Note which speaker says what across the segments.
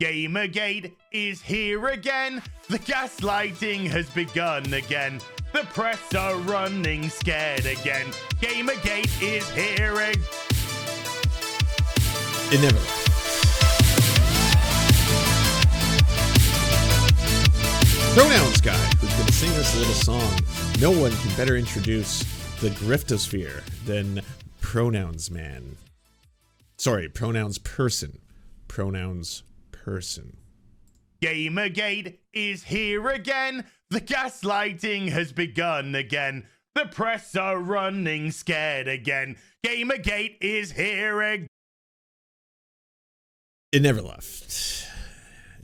Speaker 1: Gamergate is here again. The gaslighting has begun again. The press are running scared again. Gamergate is here again.
Speaker 2: It never. Pronouns guy, who's going to sing us a little song. No one can better introduce the griftosphere than Pronouns man. Sorry, Pronouns Person. Pronouns Person.
Speaker 1: Gamergate is here again. The gaslighting has begun again. The press are running scared again. Gamergate is here again.
Speaker 2: It never left.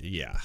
Speaker 2: Yeah.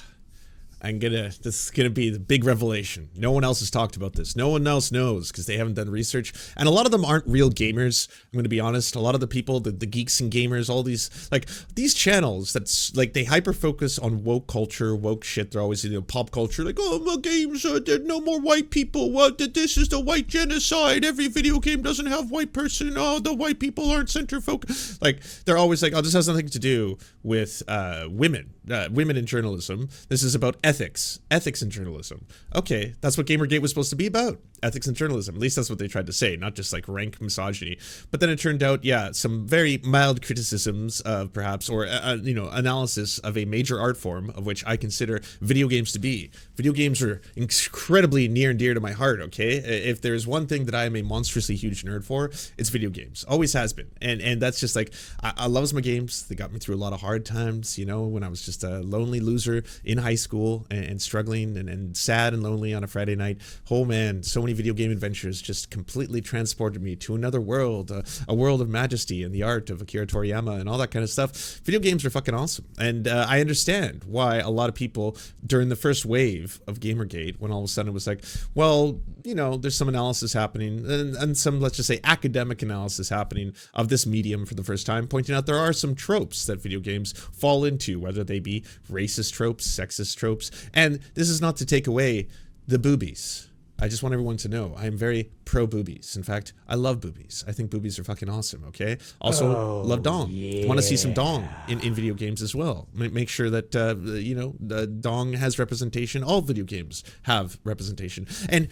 Speaker 2: This is gonna be the big revelation. No one else has talked about this. No one else knows because they haven't done research. And a lot of them aren't real gamers. I'm gonna be honest. A lot of the people, the Geeks and Gamers, all these channels that's like they hyper focus on woke culture, woke shit. They're always pop culture, like, oh, my games, there's no more white people. What? This is the white genocide. Every video game doesn't have white person. Oh, the white people aren't center focus. Like they're always like, oh, this has nothing to do with women in journalism. This is about ethics in journalism. Okay, that's what Gamergate was supposed to be about. Ethics in journalism. At least that's what they tried to say, not just like rank misogyny. But then it turned out, yeah, some very mild criticisms of perhaps, or analysis of a major art form of which I consider video games to be. Video games are incredibly near and dear to my heart. Okay, if there's one thing that I am a monstrously huge nerd for, it's video games. Always has been, and that's just like I love my games. They got me through a lot of hard times. You know, when I was just a lonely loser in high school and struggling and sad and lonely on a Friday night. Oh man, so many video game adventures just completely transported me to another world, a world of majesty and the art of Akira Toriyama and all that kind of stuff. Video games are fucking awesome. And I understand why a lot of people during the first wave of Gamergate, when all of a sudden it was like, well, there's some analysis happening and some, let's just say, academic analysis happening of this medium for the first time, pointing out there are some tropes that video games fall into, whether they be racist tropes, sexist tropes. And this is not to take away the boobies. I just want everyone to know I am very pro boobies. In fact, I love boobies. I think boobies are fucking awesome, okay? Also, love dong.
Speaker 3: Yeah.
Speaker 2: Want to see some dong in video games as well. Make sure that, the dong has representation. All video games have representation. And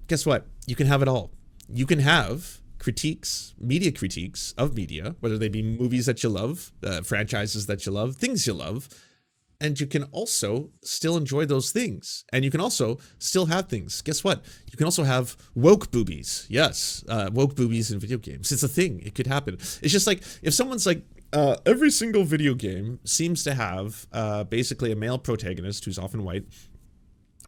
Speaker 2: guess what? You can have it all. You can have media critiques of media, whether they be movies that you love, franchises that you love, things you love. And you can also still enjoy those things. And you can also still have things. Guess what? You can also have woke boobies. Yes, woke boobies in video games. It's a thing. It could happen. It's just like, if someone's like, every single video game seems to have basically a male protagonist who's often white.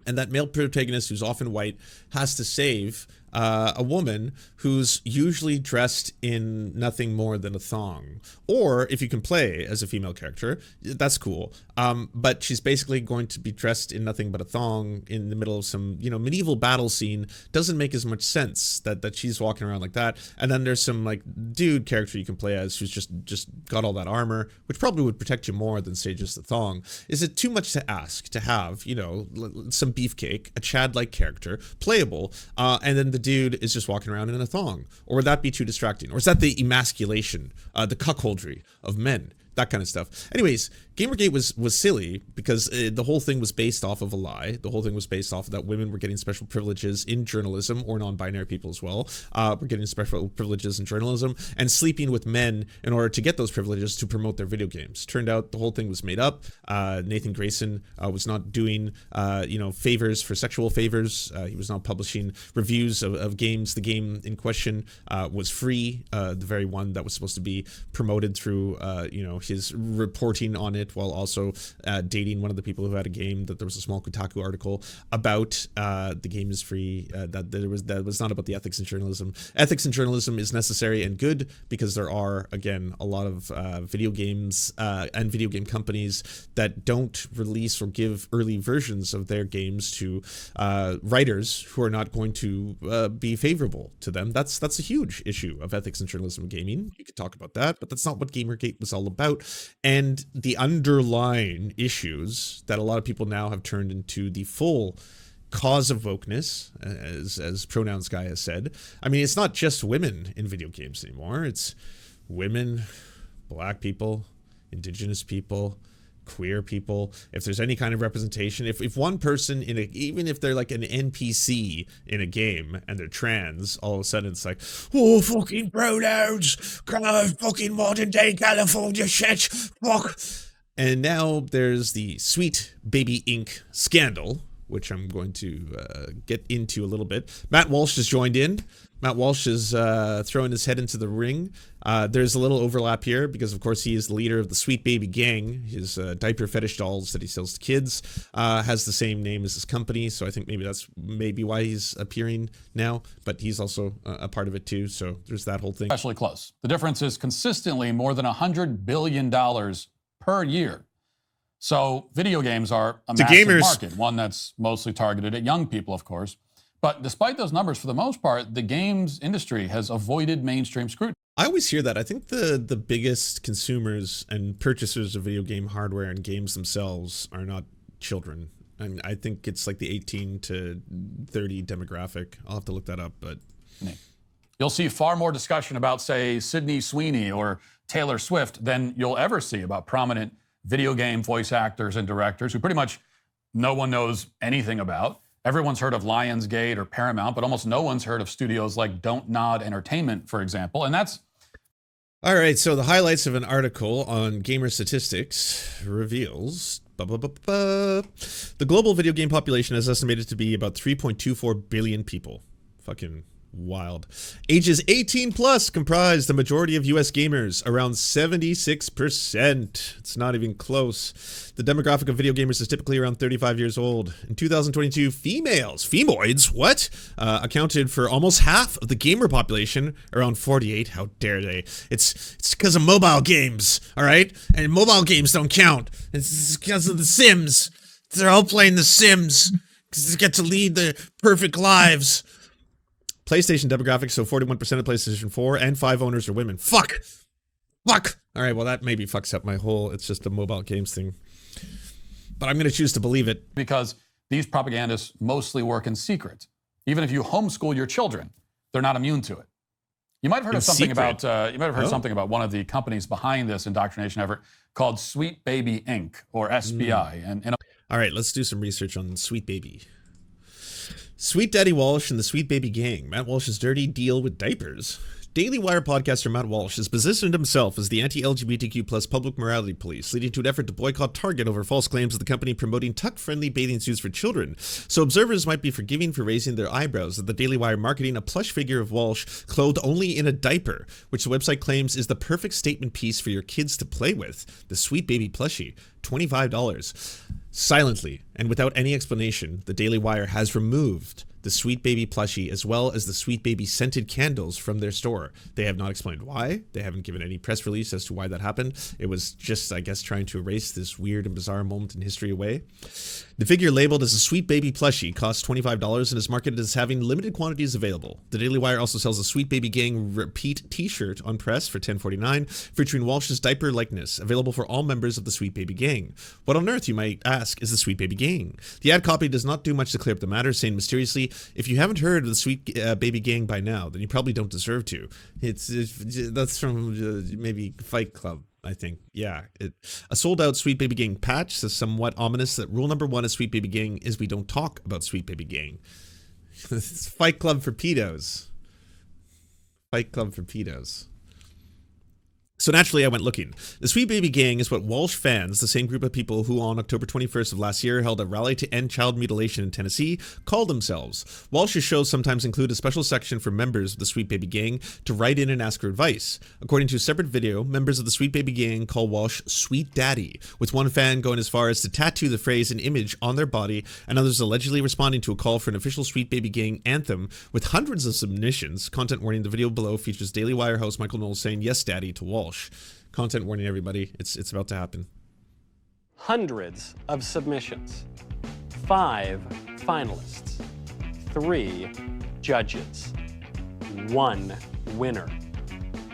Speaker 2: And that male protagonist who's often white has to save a woman who's usually dressed in nothing more than a thong. Or if you can play as a female character, that's cool. But she's basically going to be dressed in nothing but a thong in the middle of some, medieval battle scene. Doesn't make as much sense that she's walking around like that. And then there's some like dude character you can play as who's just got all that armor, which probably would protect you more than say just the thong. Is it too much to ask to have, some beefcake, a Chad-like character, playable, and then the dude is just walking around in a thong? Or would that be too distracting? Or is that the emasculation, the cuckoldry of men? That kind of stuff. Anyways, Gamergate was silly because the whole thing was based off of a lie. The whole thing was based off of that women were getting special privileges in journalism, or non-binary people as well. Were getting special privileges in journalism and sleeping with men in order to get those privileges to promote their video games. Turned out the whole thing was made up. Nathan Grayson was not doing, favors for sexual favors. He was not publishing reviews of games. The game in question was free. The very one that was supposed to be promoted through, his reporting on it, while also dating one of the people who had a game. That there was a small Kotaku article about the game is free. That was not about the ethics in journalism. Ethics in journalism is necessary and good because there are, again, a lot of video games and video game companies that don't release or give early versions of their games to writers who are not going to be favorable to them. That's a huge issue of ethics in journalism and gaming. You could talk about that, but that's not what Gamergate was all about. And the underlying issues that a lot of people now have turned into the full cause of wokeness, as Pronouns Guy has said. I mean, it's not just women in video games anymore. It's women, black people, indigenous people, queer people, if there's any kind of representation, if one person even if they're like an NPC in a game and they're trans, all of a sudden it's like, oh, fucking pronouns, fucking modern day California shit, fuck. And now there's the Sweet Baby Inc. scandal, which I'm going to get into a little bit. Matt Walsh has joined in. Matt Walsh is throwing his head into the ring. There's a little overlap here because, of course, he is the leader of the Sweet Baby Gang. His diaper fetish dolls that he sells to kids has the same name as his company, so I think that's why he's appearing now, but he's also a part of it too, so there's that whole thing.
Speaker 3: Especially close. The difference is consistently more than $100 billion per year. So video games are a massive market, one that's mostly targeted at young people, of course. But despite those numbers, for the most part, the games industry has avoided mainstream scrutiny.
Speaker 2: I always hear that. I think the biggest consumers and purchasers of video game hardware and games themselves are not children. And I think it's like the 18 to 30 demographic. I'll have to look that up, but...
Speaker 3: You'll see far more discussion about, say, Sydney Sweeney or Taylor Swift than you'll ever see about prominent video game voice actors and directors who pretty much no one knows anything about. Everyone's heard of Lionsgate or Paramount, but almost no one's heard of studios like Don't Nod Entertainment, for example. And that's...
Speaker 2: All right, so the highlights of an article on Gamer Statistics reveals... The global video game population is estimated to be about 3.24 billion people. Fucking wild. Ages 18 plus comprise the majority of US gamers, around 76%. It's not even close. The demographic of video gamers is typically around 35 years old. In 2022, femoids, accounted for almost half of the gamer population, around 48. How dare they? It's because of mobile games, all right? And mobile games don't count. It's because of the Sims. They're all playing the Sims because they get to lead their perfect lives. PlayStation demographics, so 41% of PlayStation 4 and 5 owners are women. Fuck! All right, well, that maybe fucks up my whole it's just a mobile games thing. But I'm going to choose to believe it.
Speaker 3: Because these propagandists mostly work in secret. Even if you homeschool your children, they're not immune to it. You might have heard something about one of the companies behind this indoctrination effort called Sweet Baby Inc. or SBI.
Speaker 2: All right, let's do some research on Sweet Baby. Sweet Daddy Walsh and the Sweet Baby Gang, Matt Walsh's dirty deal with diapers. Daily Wire podcaster Matt Walsh has positioned himself as the anti-LGBTQ plus public morality police, leading to an effort to boycott Target over false claims of the company promoting tuck-friendly bathing suits for children. So observers might be forgiving for raising their eyebrows at the Daily Wire marketing a plush figure of Walsh clothed only in a diaper, which the website claims is the perfect statement piece for your kids to play with. The Sweet Baby plushie, $25. Silently, and without any explanation, the Daily Wire has removed the Sweet Baby plushie as well as the Sweet Baby scented candles from their store. They have not explained why. They haven't given any press release as to why that happened. It was just, I guess, trying to erase this weird and bizarre moment in history away. The figure labeled as a Sweet Baby plushie costs $25 and is marketed as having limited quantities available. The Daily Wire also sells a Sweet Baby Gang repeat t-shirt on press for $10.49, featuring Walsh's diaper likeness, available for all members of the Sweet Baby Gang. What on earth, you might ask, is the Sweet Baby Gang? The ad copy does not do much to clear up the matter, saying mysteriously, if you haven't heard of the Sweet Baby Gang by now, then you probably don't deserve to. That's from maybe Fight Club, I think. Yeah. A sold-out Sweet Baby Gang patch says somewhat ominous that rule number 1 of Sweet Baby Gang is we don't talk about Sweet Baby Gang. It's Fight Club for pedos. Fight Club for pedos. So naturally, I went looking. The Sweet Baby Gang is what Walsh fans, the same group of people who on October 21st of last year held a rally to end child mutilation in Tennessee, call themselves. Walsh's shows sometimes include a special section for members of the Sweet Baby Gang to write in and ask for advice. According to a separate video, members of the Sweet Baby Gang call Walsh Sweet Daddy, with one fan going as far as to tattoo the phrase and image on their body, and others allegedly responding to a call for an official Sweet Baby Gang anthem with hundreds of submissions. Content warning: the video below features Daily Wire host Michael Knowles saying "Yes, Daddy" to Walsh. Content warning, everybody. It's about to happen.
Speaker 4: Hundreds of submissions. 5 finalists. 3 judges. 1 winner.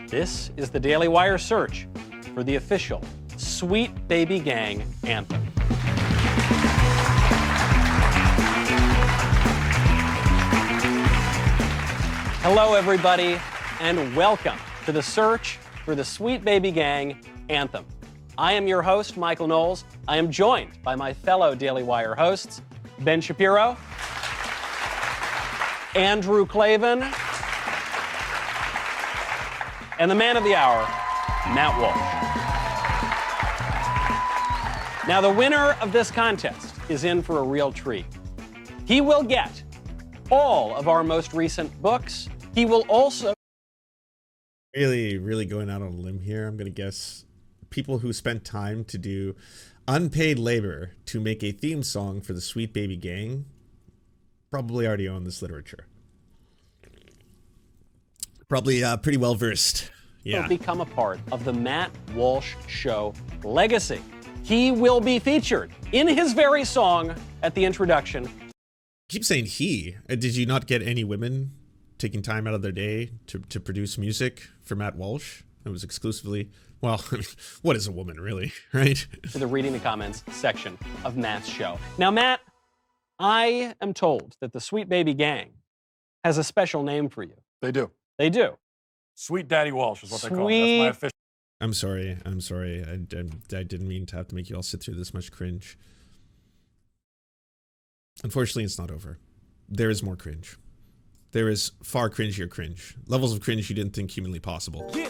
Speaker 4: This is the Daily Wire search for the official Sweet Baby Gang anthem. Hello, everybody, and welcome to the search for the Sweet Baby Gang anthem. I am your host, Michael Knowles. I am joined by my fellow Daily Wire hosts, Ben Shapiro, Andrew Klavan, and the man of the hour, Matt Walsh. Now, the winner of this contest is in for a real treat. He will get all of our most recent books. He will also...
Speaker 2: Really going out on a limb here. I'm going to guess people who spent time to do unpaid labor to make a theme song for the Sweet Baby Gang probably already own this literature. Probably pretty well versed. Yeah.
Speaker 4: Will become a part of the Matt Walsh Show legacy. He will be featured in his very song at the introduction.
Speaker 2: Keep saying he. Did you not get any women taking time out of their day to produce music for Matt Walsh? It was exclusively, well, what is a woman really, right?
Speaker 4: To the reading the comments section of Matt's show. Now, Matt, I am told that the Sweet Baby Gang has a special name for you.
Speaker 3: They do.
Speaker 4: They do.
Speaker 3: Sweet Daddy Walsh is what they call it. That's my official.
Speaker 2: I'm sorry. I didn't mean to have to make you all sit through this much cringe. Unfortunately, it's not over. There is more cringe. There is far cringier cringe. Levels of cringe you didn't think humanly possible.
Speaker 5: Yeah,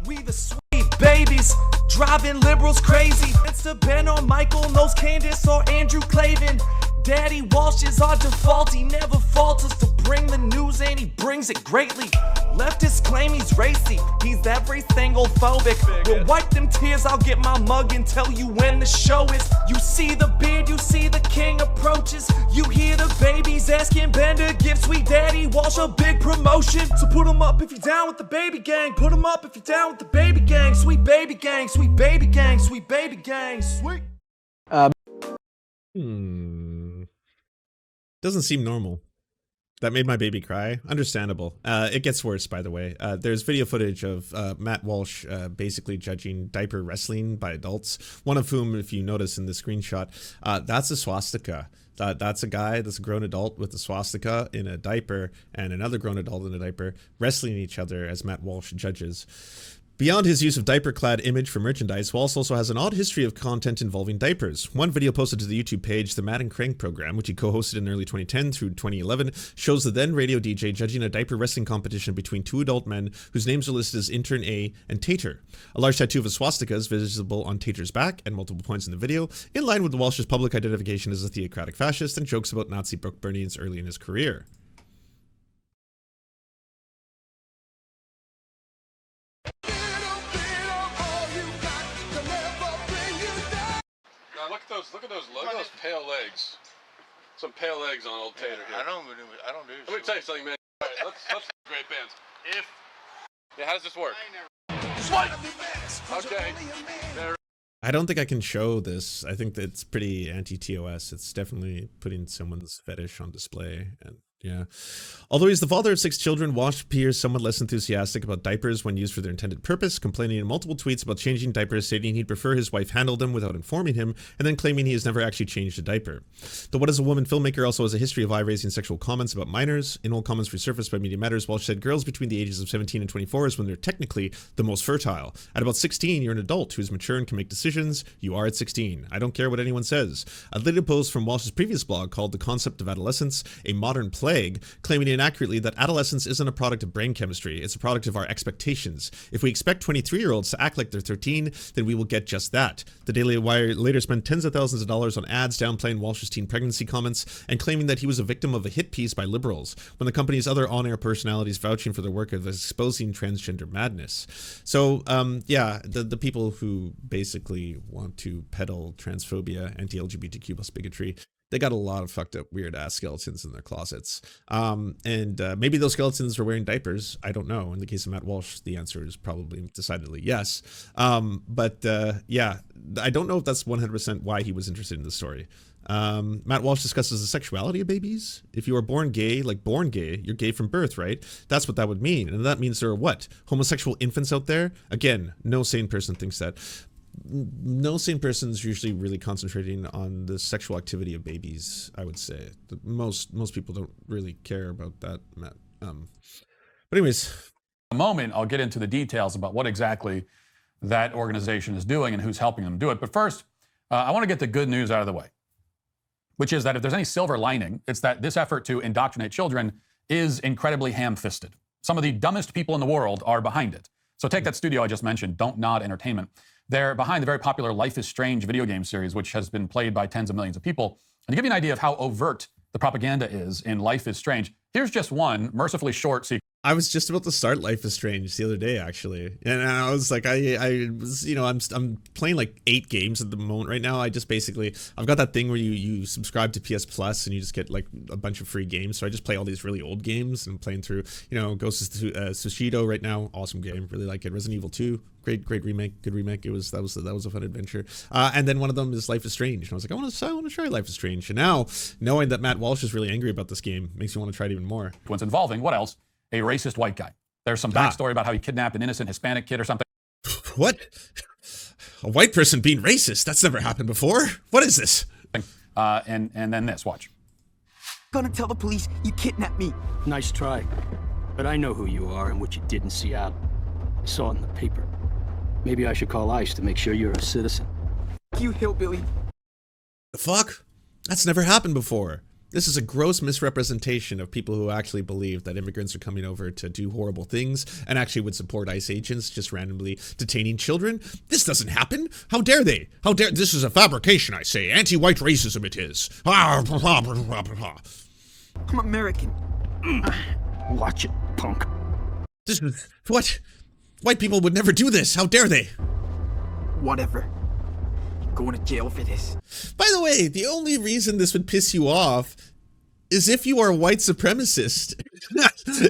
Speaker 5: we the sweet babies, driving liberals crazy. It's the Ben or Michael, knows Candace or Andrew Klavan. Daddy Walsh is our default, he never falters to bring the news and he brings it greatly. Leftists claim he's racy, he's everything phobic. We'll wipe them tears, I'll get my mug and tell you when the show is. You see the beard, you see the king approaches. You hear the babies asking Ben to give Sweet Daddy Walsh a big promotion. So put him up if you're down with the baby gang. Put him up if you're down with the baby gang. Sweet baby gang, sweet baby gang, sweet baby gang, sweet.
Speaker 2: Doesn't seem normal. That made my baby cry. Understandable. It gets worse, by the way. There's video footage of Matt Walsh basically judging diaper wrestling by adults, one of whom, if you notice in the screenshot, that's a swastika. That's a guy that's a grown adult with a swastika in a diaper and another grown adult in a diaper wrestling each other as Matt Walsh judges. Beyond his use of diaper-clad image for merchandise, Walsh also has an odd history of content involving diapers. One video posted to the YouTube page, the Matt and Crank program, which he co-hosted in early 2010 through 2011, shows the then radio DJ judging a diaper wrestling competition between two adult men whose names are listed as Intern A and Tater. A large tattoo of a swastika is visible on Tater's back at multiple points in the video, in line with Walsh's public identification as a theocratic fascist and jokes about Nazi book burnings early in his career.
Speaker 3: Look at those pale legs. Some pale legs on old Tater here.
Speaker 6: I don't do.
Speaker 3: Let me tell you something, man. All right, let's great bands. How does this work? Okay.
Speaker 2: I don't think I can show this. I think that's pretty anti-TOS. It's definitely putting someone's fetish on display. And yeah. Although he's the father of 6 children, Walsh appears somewhat less enthusiastic about diapers when used for their intended purpose, complaining in multiple tweets about changing diapers, stating he'd prefer his wife handle them without informing him, and then claiming he has never actually changed a diaper. The What is a Woman filmmaker also has a history of eye-raising sexual comments about minors. In old comments resurfaced by Media Matters, Walsh said girls between the ages of 17 and 24 is when they're technically the most fertile. At about 16, you're an adult who is mature and can make decisions. You are at 16. I don't care what anyone says. A later post from Walsh's previous blog called The Concept of Adolescence, a Modern Plague, claiming inaccurately that adolescence isn't a product of brain chemistry, it's a product of our expectations. If we expect 23-year-olds to act like they're 13, then we will get just that. The Daily Wire later spent tens of thousands of dollars on ads downplaying Walsh's teen pregnancy comments and claiming that he was a victim of a hit piece by liberals, when the company's other on-air personalities vouching for their work of exposing transgender madness. So, yeah, the people who basically want to peddle transphobia, anti-LGBTQ plus bigotry, they got a lot of fucked up weird ass skeletons in their closets. And maybe those skeletons were wearing diapers. I don't know. In the case of Matt Walsh, the answer is probably decidedly yes. But yeah, I don't know if that's 100% why he was interested in the story. Matt Walsh discusses the sexuality of babies. If you are born gay, like born gay, you're gay from birth, right? That's what that would mean. And that means there are what? Homosexual infants out there? Again, no sane person thinks that. No sane person is usually really concentrating on the sexual activity of babies, I would say. Most people don't really care about that. But anyways.
Speaker 3: In a moment, I'll get into the details about what exactly that organization is doing and who's helping them do it. But first, I want to get the good news out of the way, which is that if there's any silver lining, it's that this effort to indoctrinate children is incredibly ham-fisted. Some of the dumbest people in the world are behind it. So take that studio I just mentioned, Don't Nod Entertainment. They're behind the very popular Life is Strange video game series, which has been played by tens of millions of people. And to give you an idea of how overt the propaganda is in Life is Strange, here's just one mercifully short sequence.
Speaker 2: I was just about to start Life is Strange the other day, actually, and I was like, I was, you know, I'm playing like 8 games at the moment right now. I just basically, I've got that thing where you subscribe to PS Plus and you just get like a bunch of free games. So I just play all these really old games and I'm playing through, you know, Ghost of Tsushima right now, awesome game, really like it. Resident Evil 2, great remake, good remake. That was a fun adventure. And then one of them is Life is Strange, and I was like, I want to try Life is Strange. And now knowing that Matt Walsh is really angry about this game makes me want to try it even more.
Speaker 3: One's involving what else? A racist white guy. There's some backstory about how he kidnapped an innocent Hispanic kid or something.
Speaker 2: What? A white person being racist? That's never happened before. What is this?
Speaker 3: And then this, watch.
Speaker 6: Gonna tell the police you kidnapped me.
Speaker 7: Nice try. But I know who you are and what you did in Seattle. I saw it in the paper. Maybe I should call ICE to make sure you're a citizen.
Speaker 6: You hillbilly.
Speaker 2: The fuck? That's never happened before. This is a gross misrepresentation of people who actually believe that immigrants are coming over to do horrible things and actually would support ICE agents just randomly detaining children. This doesn't happen. How dare they? How dare? This is a fabrication, I say. Anti-white racism it is.
Speaker 6: I'm American.
Speaker 7: Watch it, punk.
Speaker 2: This is what? White people would never do this. How dare they?
Speaker 6: Whatever. Going to jail for this.
Speaker 2: By the way, the only reason this would piss you off is if you are a white supremacist.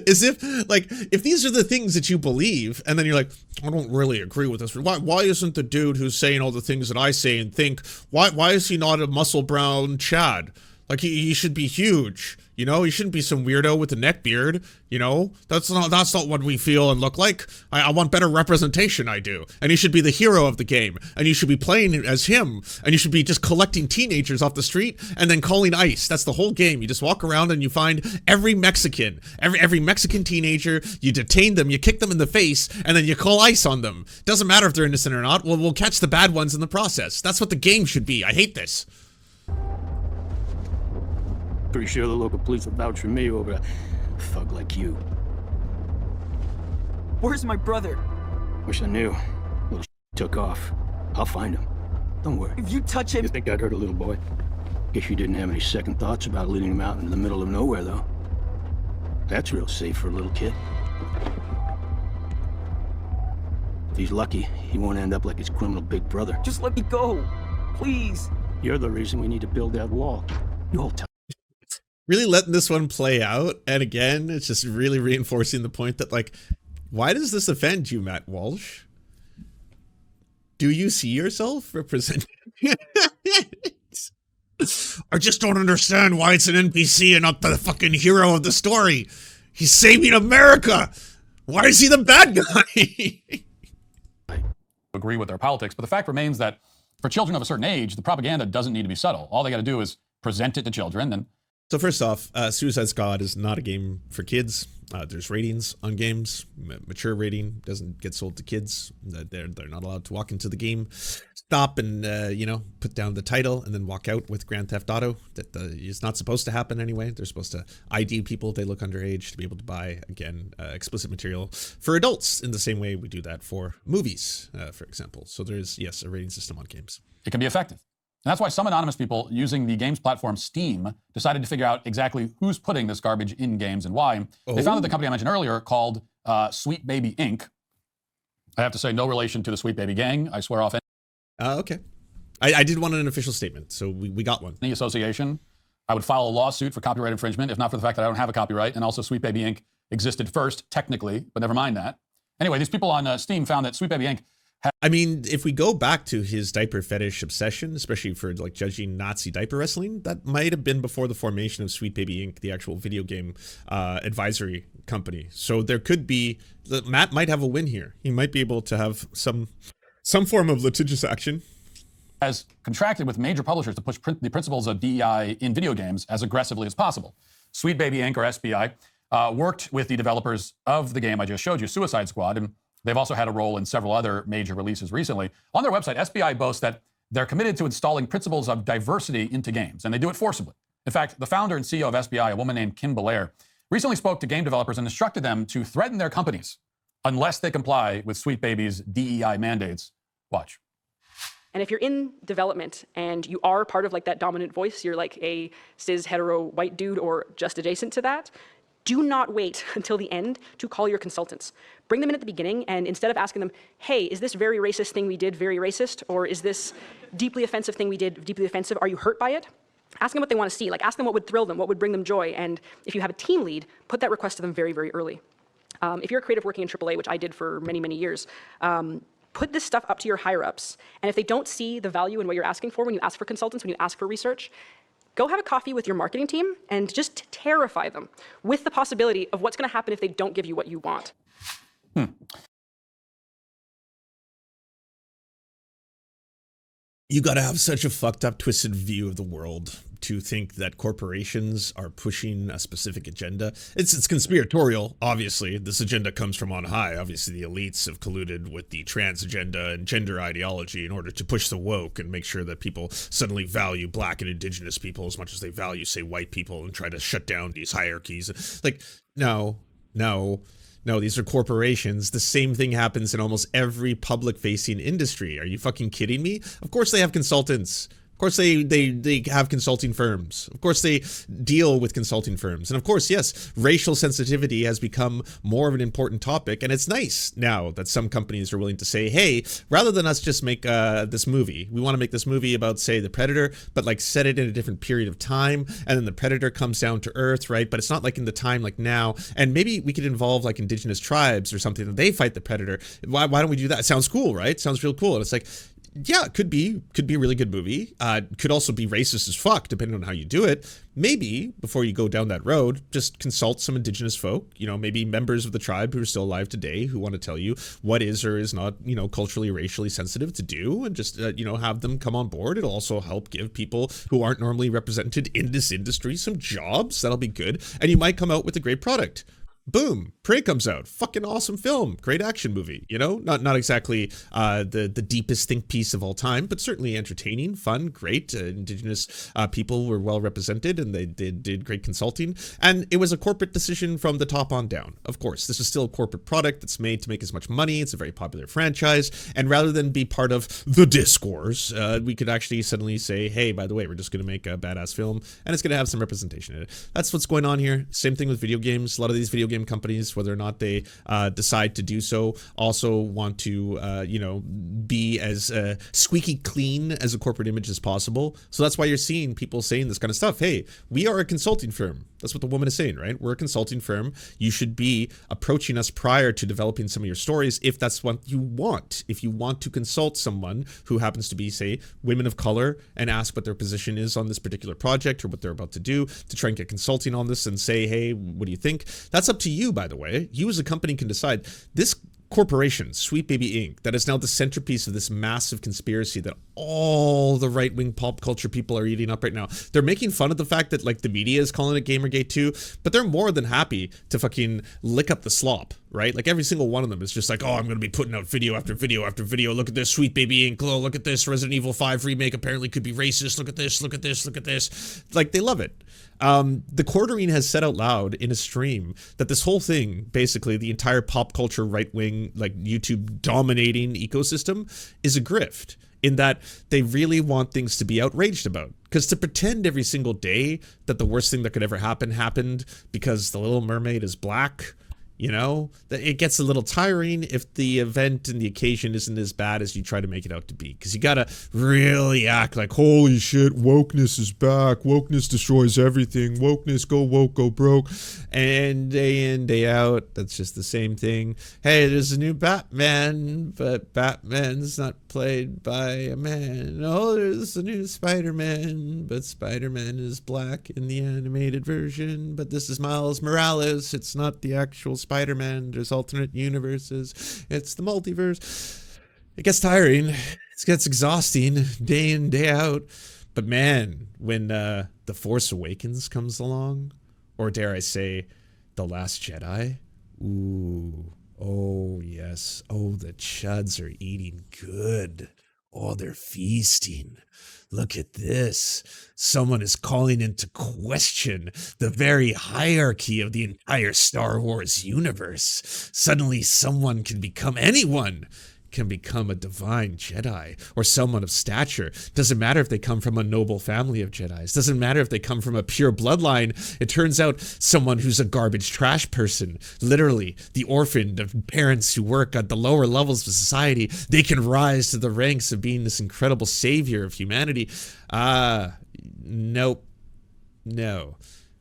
Speaker 2: As if, like, if these are the things that you believe, and then you're like, I don't really agree with this. Why isn't the dude who's saying all the things that I say and think, why is he not a muscle brown Chad? Like, he should be huge. You know, he shouldn't be some weirdo with a neck beard. You know, that's not what we feel and look like. I want better representation, I do. And he should be the hero of the game. And you should be playing as him. And you should be just collecting teenagers off the street and then calling ICE. That's the whole game. You just walk around and you find every Mexican, every Mexican teenager, you detain them, you kick them in the face, and then you call ICE on them. Doesn't matter if they're innocent or not. We'll catch the bad ones in the process. That's what the game should be. I hate this.
Speaker 7: Pretty sure the local police will vouch for me over a thug like you.
Speaker 6: Where's my brother?
Speaker 7: Wish I knew. Little took off. I'll find him. Don't worry.
Speaker 6: If you touch him...
Speaker 7: You think I'd hurt a little boy? Guess you didn't have any second thoughts about leading him out into the middle of nowhere, though. That's real safe for a little kid. If he's lucky, he won't end up like his criminal big brother.
Speaker 6: Just let me go. Please.
Speaker 7: You're the reason we need to build that wall. You'll tell.
Speaker 2: Really letting this one play out, and again, it's just really reinforcing the point that, like, why does this offend you, Matt Walsh? Do you see yourself representing? I just don't understand why it's an NPC and not the fucking hero of the story. He's saving America. Why is he the bad guy?
Speaker 3: Agree with their politics, but the fact remains that for children of a certain age, the propaganda doesn't need to be subtle. All they got to do is present it to children, and
Speaker 2: So first off, Suicide Squad is not a game for kids. There's ratings on games. Mature rating doesn't get sold to kids. They're not allowed to walk into the game, stop and put down the title, and then walk out with Grand Theft Auto. That is not supposed to happen anyway. They're supposed to ID people if they look underage to be able to buy, again, explicit material for adults in the same way we do that for movies, for example. So there's, yes, a rating system on games.
Speaker 3: It can be effective. And that's why some anonymous people using the games platform Steam decided to figure out exactly who's putting this garbage in games and why. They found that the company I mentioned earlier called Sweet Baby Inc. I have to say, no relation to the Sweet Baby Gang. I swear off
Speaker 2: Okay. I did want an official statement, so we got one.
Speaker 3: any association. I would file a lawsuit for copyright infringement, if not for the fact that I don't have a copyright. And also Sweet Baby Inc. existed first, technically, but never mind that. Anyway, these people on Steam found that Sweet Baby Inc.
Speaker 2: I mean, if we go back to his diaper fetish obsession, especially for like judging Nazi diaper wrestling, that might have been before the formation of Sweet Baby Inc., the actual video game advisory company. So there could be, Matt might have a win here. He might be able to have some form of litigious action.
Speaker 3: has contracted with major publishers to push the principles of DEI in video games as aggressively as possible. Sweet Baby Inc., or SBI, worked with the developers of the game I just showed you, Suicide Squad, and They've also had a role in several other major releases recently. On their website, SBI boasts that they're committed to installing principles of diversity into games, and they do it forcibly. In fact, the founder and CEO of SBI, a woman named Kim Belair, recently spoke to game developers and instructed them to threaten their companies unless they comply with Sweet Baby's DEI mandates. Watch.
Speaker 8: And if you're in development and you are part of like that dominant voice, you're like a cis hetero white dude or just adjacent to that, do not wait until the end to call your consultants. Bring them in at the beginning, and instead of asking them, hey, is this very racist thing we did very racist? Or is this deeply offensive thing we did deeply offensive? Are you hurt by it? Ask them what they want to see. Like, ask them what would thrill them, what would bring them joy. And if you have a team lead, put that request to them very, very early. If you're a creative working in AAA, which I did for many, many years, put this stuff up to your higher-ups. And if they don't see the value in what you're asking for when you ask for consultants, when you ask for research, go have a coffee with your marketing team and just terrify them with the possibility of what's going to happen if they don't give you what you want.
Speaker 2: You got to have such a fucked up, twisted view of the world to think that corporations are pushing a specific agenda. It's conspiratorial, obviously. This agenda comes from on high. Obviously, the elites have colluded with the trans agenda and gender ideology in order to push the woke and make sure that people suddenly value black and indigenous people as much as they value, say, white people, and try to shut down these hierarchies. Like, no, these are corporations. The same thing happens in almost every public-facing industry. Are you fucking kidding me? Of course they have consultants. Of course they have consulting firms. Of course they deal with consulting firms. And of course, yes, racial sensitivity has become more of an important topic. And it's nice now that some companies are willing to say, hey, rather than us just make this movie, we want to make this movie about, say, the Predator, but like set it in a different period of time. And then the Predator comes down to Earth, right? But it's not like in the time like now. And maybe we could involve like indigenous tribes or something that they fight the Predator. Why don't we do that? It sounds cool, right? Sounds real cool. And it's like, yeah, it could be a really good movie. Could also be racist as fuck, depending on how you do it. Maybe before you go down that road, just consult some indigenous folk, maybe members of the tribe who are still alive today who want to tell you what is or is not, culturally, racially sensitive to do, and just, have them come on board. It'll also help give people who aren't normally represented in this industry some jobs. That'll be good. And you might come out with a great product. Boom, Prey comes out, fucking awesome film, great action movie, not exactly the deepest think piece of all time, but certainly entertaining, fun, great. Indigenous people were well represented, and they did great consulting, and it was a corporate decision from the top on down. Of course, this is still a corporate product that's made to make as much money. It's a very popular franchise, and rather than be part of the discourse, we could actually suddenly say, hey, by the way, we're just going to make a badass film, and it's going to have some representation in it. That's what's going on here. Same thing with video games. A lot of these video game companies, whether or not they decide to do so, also want to be as squeaky clean as a corporate image as possible. So that's why you're seeing people saying this kind of stuff. Hey, we are a consulting firm. That's what the woman is saying, right? We're a consulting firm. You should be approaching us prior to developing some of your stories if that's what you want. If you want to consult someone who happens to be, say, women of color, and ask what their position is on this particular project or what they're about to do, to try and get consulting on this and say, hey, what do you think? That's up to you, by the way. You as a company can decide. This corporation, Sweet Baby Inc., that is now the centerpiece of this massive conspiracy that all the right-wing pop culture people are eating up right now. They're making fun of the fact that like the media is calling it Gamergate too, but they're more than happy to fucking lick up the slop, right? Like every single one of them is just like, oh, I'm going to be putting out video after video after video. Look at this, Sweet Baby Inc. Oh, look at this, Resident Evil 5 remake apparently could be racist. Look at this, look at this, look at this. Like, they love it. The Quarterine has said out loud in a stream that this whole thing, basically the entire pop culture right-wing, like YouTube dominating ecosystem, is a grift, in that they really want things to be outraged about. Because to pretend every single day that the worst thing that could ever happen happened because the Little Mermaid is black, that it gets a little tiring if the event and the occasion isn't as bad as you try to make it out to be. Because you gotta really act like, holy shit, wokeness is back, wokeness destroys everything, wokeness, go woke, go broke. And day in, day out, that's just the same thing. Hey, there's a new Batman, but Batman's not played by a man. Oh, there's a new Spider-Man, but Spider-Man is black in the animated version. But this is Miles Morales, it's not the actual Spider-Man. There's alternate universes. It's the multiverse. It gets tiring. It gets exhausting day in, day out. But man, when The Force Awakens comes along, or dare I say, The Last Jedi, ooh, Oh, yes. Oh, the chuds are eating good. Oh, they're feasting. Look at this. Someone is calling into question the very hierarchy of the entire Star Wars universe. Suddenly, anyone can become a divine Jedi or someone of stature. Doesn't matter if they come from a noble family of Jedis. Doesn't matter if they come from a pure bloodline. It turns out someone who's a garbage trash person, literally the orphan of parents who work at the lower levels of society, they can rise to the ranks of being this incredible savior of humanity. Nope. No.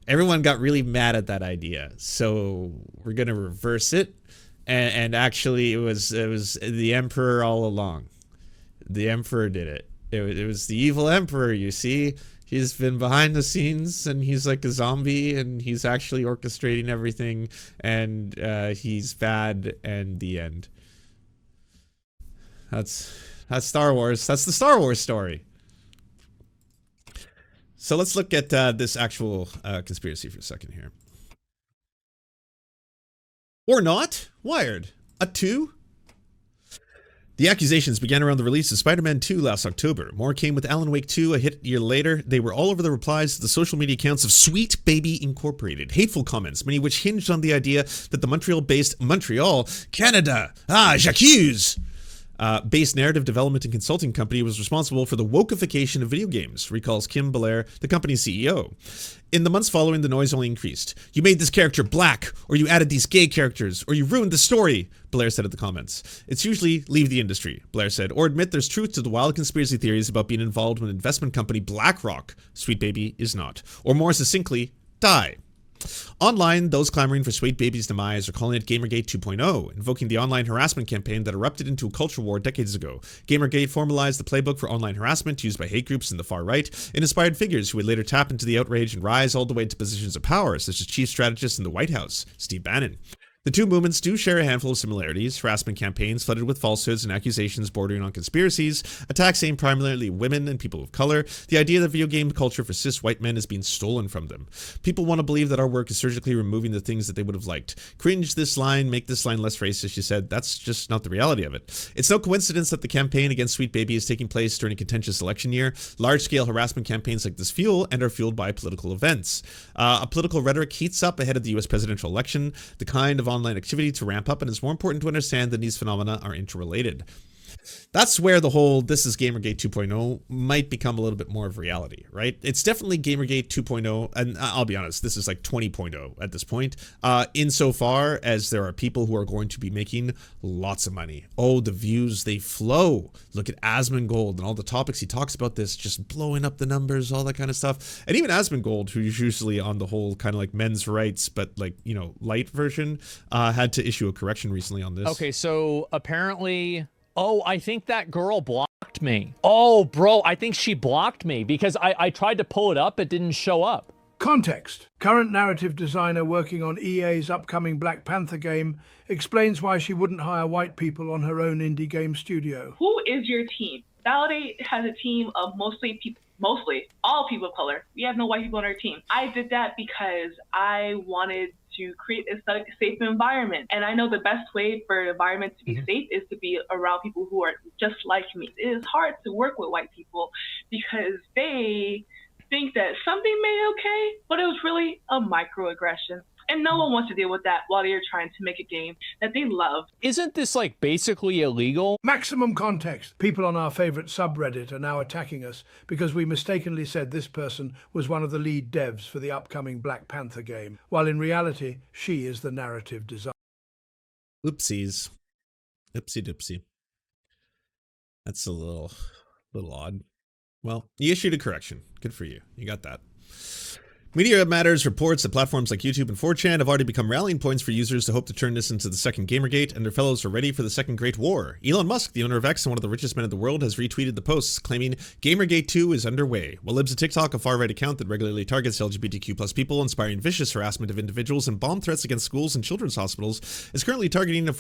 Speaker 2: Everyone got really mad at that idea. So we're going to reverse it. And actually, it was the Emperor all along. The Emperor did it. It was the evil Emperor, you see. He's been behind the scenes, and he's like a zombie, and he's actually orchestrating everything, and he's bad, and the end. That's Star Wars. That's the Star Wars story. So let's look at this actual conspiracy for a second here. Or not. Wired. A 2? The accusations began around the release of Spider-Man 2 last October. More came with Alan Wake 2 a hit year later. They were all over the replies to the social media accounts of Sweet Baby Incorporated. Hateful comments, many of which hinged on the idea that the Montreal-based Canada, j'accuse, based narrative development and consulting company was responsible for the wokeification of video games, recalls Kim Belair, the company's CEO. In the months following, the noise only increased. You made this character black, or you added these gay characters, or you ruined the story, Blair said at the comments. It's usually leave the industry, Blair said, or admit there's truth to the wild conspiracy theories about being involved with investment company BlackRock. Sweet Baby is not. Or more succinctly, die. Online, those clamoring for Sweet Baby's demise are calling it Gamergate 2.0, invoking the online harassment campaign that erupted into a culture war decades ago. Gamergate formalized the playbook for online harassment used by hate groups in the far right and inspired figures who would later tap into the outrage and rise all the way to positions of power, such as chief strategist in the White House, Steve Bannon. The two movements do share a handful of similarities: harassment campaigns flooded with falsehoods and accusations bordering on conspiracies, attacks aimed primarily at women and people of color, the idea that video game culture for cis white men is being stolen from them. People want to believe that our work is surgically removing the things that they would have liked. Cringe this line, make this line less racist, she said. That's just not the reality of it. It's no coincidence that the campaign against Sweet Baby is taking place during a contentious election year. Large-scale harassment campaigns like this fuel and are fueled by political events. A political rhetoric heats up ahead of the US presidential election, the kind of online activity to ramp up, and it's more important to understand that these phenomena are interrelated. That's where the whole this is Gamergate 2.0 might become a little bit more of reality, right? It's definitely Gamergate 2.0, and I'll be honest, this is like 20.0 at this point, insofar as there are people who are going to be making lots of money. Oh, the views, they flow. Look at Asmongold and all the topics he talks about this, just blowing up the numbers, all that kind of stuff. And even Asmongold, who's usually on the whole kind of like men's rights, but like, you know, light version, had to issue a correction recently on this.
Speaker 9: Okay, so apparently... Oh, I think that girl blocked me. Oh, bro, I think she blocked me because I tried to pull it up, it didn't show up.
Speaker 10: Context. Current narrative designer working on EA's upcoming Black Panther game explains why she wouldn't hire white people on her own indie game studio.
Speaker 11: Who is your team? Validate has a team of mostly all people of color. We have no white people on our team. I did that because I wanted to create a safe environment. And I know the best way for an environment to be safe is to be around people who are just like me. It is hard to work with white people because they think that something may okay, but it was really a microaggression. And no one wants to deal with that while they're trying to make a game that they love.
Speaker 9: Isn't this like basically illegal?
Speaker 10: Maximum context. People on our favorite subreddit are now attacking us because we mistakenly said this person was one of the lead devs for the upcoming Black Panther game, while in reality, she is the narrative designer.
Speaker 2: Oopsies. Oopsie doopsie. That's a little odd. Well, you issued a correction. Good for you. You got that. Media Matters reports that platforms like YouTube and 4chan have already become rallying points for users to hope to turn this into the second Gamergate, and their fellows are ready for the second Great War. Elon Musk, the owner of X and one of the richest men in the world, has retweeted the posts claiming Gamergate 2 is underway. While Libs of TikTok, a far-right account that regularly targets LGBTQ+ people, inspiring vicious harassment of individuals and bomb threats against schools and children's hospitals, is currently targeting a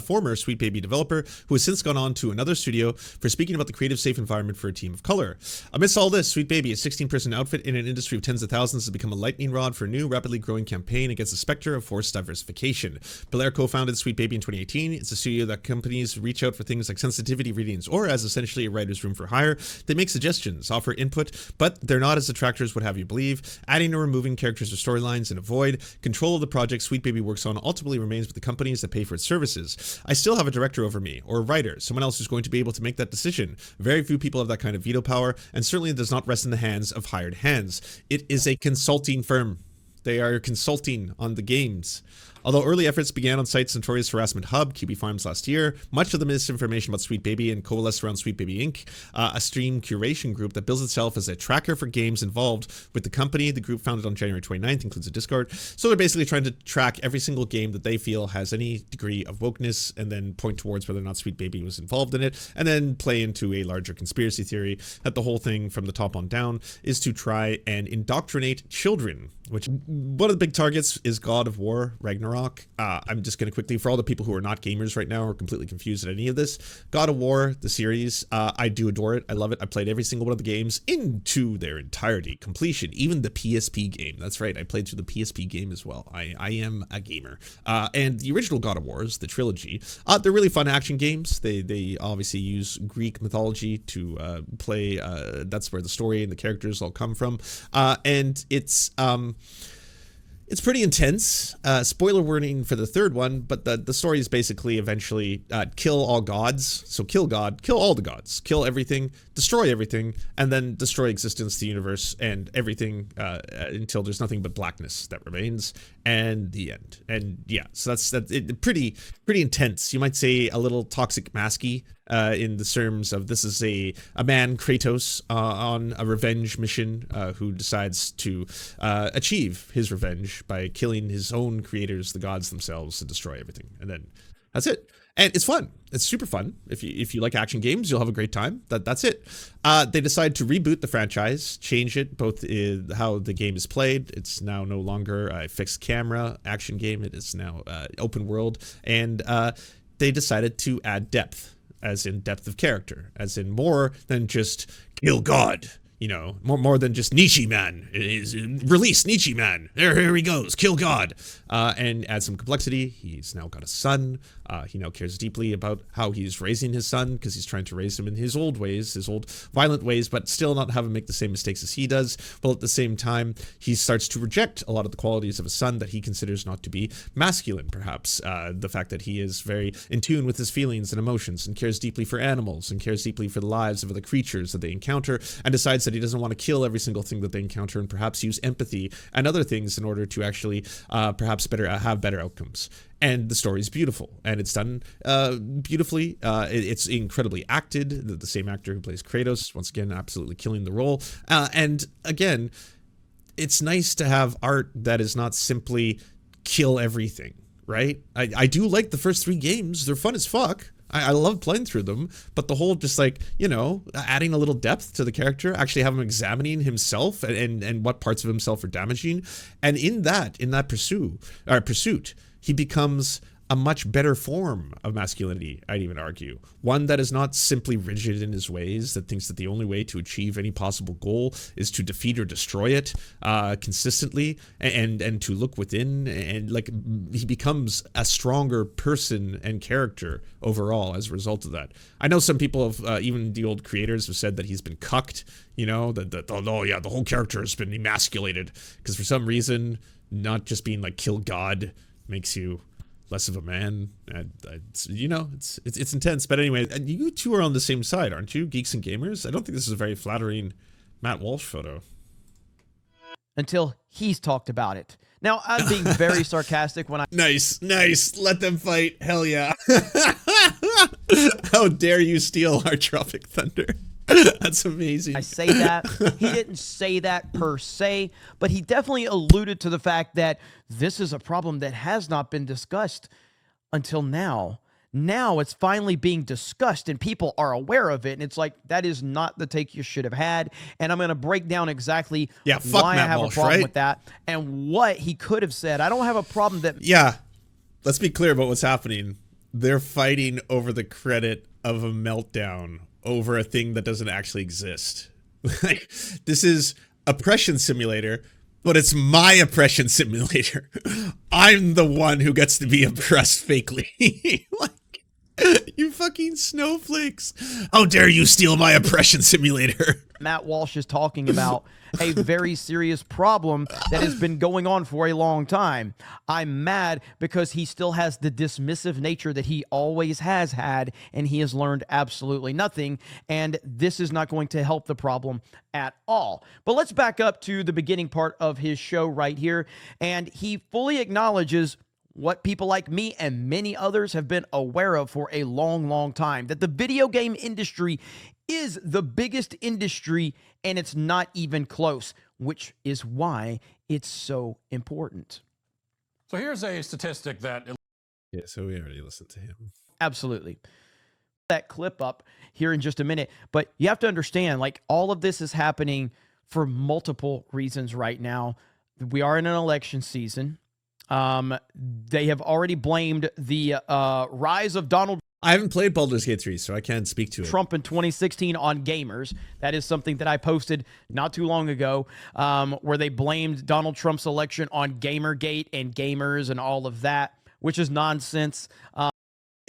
Speaker 2: former Sweet Baby developer who has since gone on to another studio for speaking about the creative, safe environment for a team of color. Amidst all this, Sweet Baby, a 16-person outfit in an industry of tens of thousands, has become a lightning rod for a new, rapidly growing campaign against the specter of forced diversification. Belair co-founded Sweet Baby in 2018. It's a studio that companies reach out for things like sensitivity readings, or as essentially a writer's room for hire. They make suggestions, offer input, but they're not as attractors would have you believe. Adding or removing characters or storylines and avoid. Control of the project Sweet Baby works on ultimately remains with the companies that pay for its services. I still have a director over me, or a writer, someone else who's going to be able to make that decision. Very few people have that kind of veto power, and certainly does not rest in the hands of hired hands. It is a consulting firm. They are consulting on the games. Although early efforts began on sites notorious harassment hub, QB Farms, last year, much of the misinformation about Sweet Baby and coalesced around Sweet Baby Inc., a stream curation group that bills itself as a tracker for games involved with the company. The group, founded on January 29th, includes a Discord. So they're basically trying to track every single game that they feel has any degree of wokeness, and then point towards whether or not Sweet Baby was involved in it, and then play into a larger conspiracy theory that the whole thing from the top on down is to try and indoctrinate children, which one of the big targets is God of War Ragnarok. I'm just going to quickly, for all the people who are not gamers right now or completely confused at any of this, God of War, the series, I do adore it. I love it. I played every single one of the games into their entirety, completion, even the PSP game. That's right. I played through the PSP game as well. I am a gamer. And the original God of Wars, the trilogy, they're really fun action games. They obviously use Greek mythology to play. That's where the story and the characters all come from. And it's pretty intense. Spoiler warning for the third one, but the story is basically eventually kill all gods. So kill God, kill all the gods, kill everything, destroy everything, and then destroy existence, the universe, and everything until there's nothing but blackness that remains, and the end. And yeah, so that's it, pretty intense. You might say a little toxic masky. In the terms of, this is a man, Kratos, on a revenge mission, who decides to achieve his revenge by killing his own creators, the gods themselves, to destroy everything. And then that's it. And it's fun. It's super fun. If you like action games, you'll have a great time. That's it. They decide to reboot the franchise, change it, both how the game is played. It's now no longer a fixed camera action game. It is now open world. And they decided to add depth. As in depth of character, as in more than just kill God, you know, more than just Nietzsche man. Release Nietzsche man. Here he goes, kill God, and add some complexity. He's now got a son. He now cares deeply about how he's raising his son, because he's trying to raise him in his old ways, his old violent ways, but still not have him make the same mistakes as he does. While at the same time, he starts to reject a lot of the qualities of a son that he considers not to be masculine, perhaps. The fact that he is very in tune with his feelings and emotions, and cares deeply for animals, and cares deeply for the lives of other creatures that they encounter, and decides that he doesn't want to kill every single thing that they encounter, and perhaps use empathy and other things in order to actually perhaps have better outcomes. And the story is beautiful, and it's done beautifully. It's incredibly acted. The same actor who plays Kratos, once again, absolutely killing the role. And again, it's nice to have art that is not simply kill everything, right? I do like the first 3 games. They're fun as fuck. I love playing through them, but the whole just like, you know, adding a little depth to the character, actually have him examining himself and what parts of himself are damaging. And in that pursuit, he becomes a much better form of masculinity, I'd even argue. One that is not simply rigid in his ways, that thinks that the only way to achieve any possible goal is to defeat or destroy it consistently, and to look within, and like he becomes a stronger person and character overall as a result of that. I know some people have, even the old creators, have said that he's been cucked, you know, that oh yeah, the whole character has been emasculated, because for some reason, not just being like kill God makes you less of a man. You know, it's intense. But anyway, you two are on the same side, aren't you? Geeks and Gamers? I don't think this is a very flattering Matt Walsh photo.
Speaker 12: Until he's talked about it. Now, I'm being very sarcastic when I...
Speaker 2: Nice. Let them fight. Hell yeah. How dare you steal our Tropic Thunder? That's amazing.
Speaker 12: I say that. He didn't say that per se, but he definitely alluded to the fact that this is a problem that has not been discussed until now. Now it's finally being discussed and people are aware of it. And it's like, that is not the take you should have had. And I'm going to break down exactly why I have a problem with that and what he could have said. I don't have a problem that...
Speaker 2: Yeah. Let's be clear about what's happening. They're fighting over the credit of a meltdown over a thing that doesn't actually exist. This is Oppression Simulator, But it's my oppression simulator. I'm the one who gets to be oppressed fakely. Like, you fucking snowflakes. How dare you steal my oppression simulator?
Speaker 12: Matt Walsh is talking about a very serious problem that has been going on for a long time. I'm mad because he still has the dismissive nature that he always has had, and he has learned absolutely nothing, and this is not going to help the problem at all. But let's back up to the beginning part of his show right here, and he fully acknowledges what people like me and many others have been aware of for a long, long time, that the video game industry is the biggest industry, and it's not even close, which is why it's so important.
Speaker 3: So here's a statistic that...
Speaker 2: Yeah, so we already listened to him.
Speaker 12: Absolutely. That clip up here in just a minute, but you have to understand, like, all of this is happening for multiple reasons right now. We are in an election season. They have already blamed the rise of Donald
Speaker 2: I haven't played Baldur's Gate 3, so I can't speak to it.
Speaker 12: Trump in 2016 on gamers. That is something that I posted not too long ago, where they blamed Donald Trump's election on Gamergate and gamers and all of that, which is nonsense.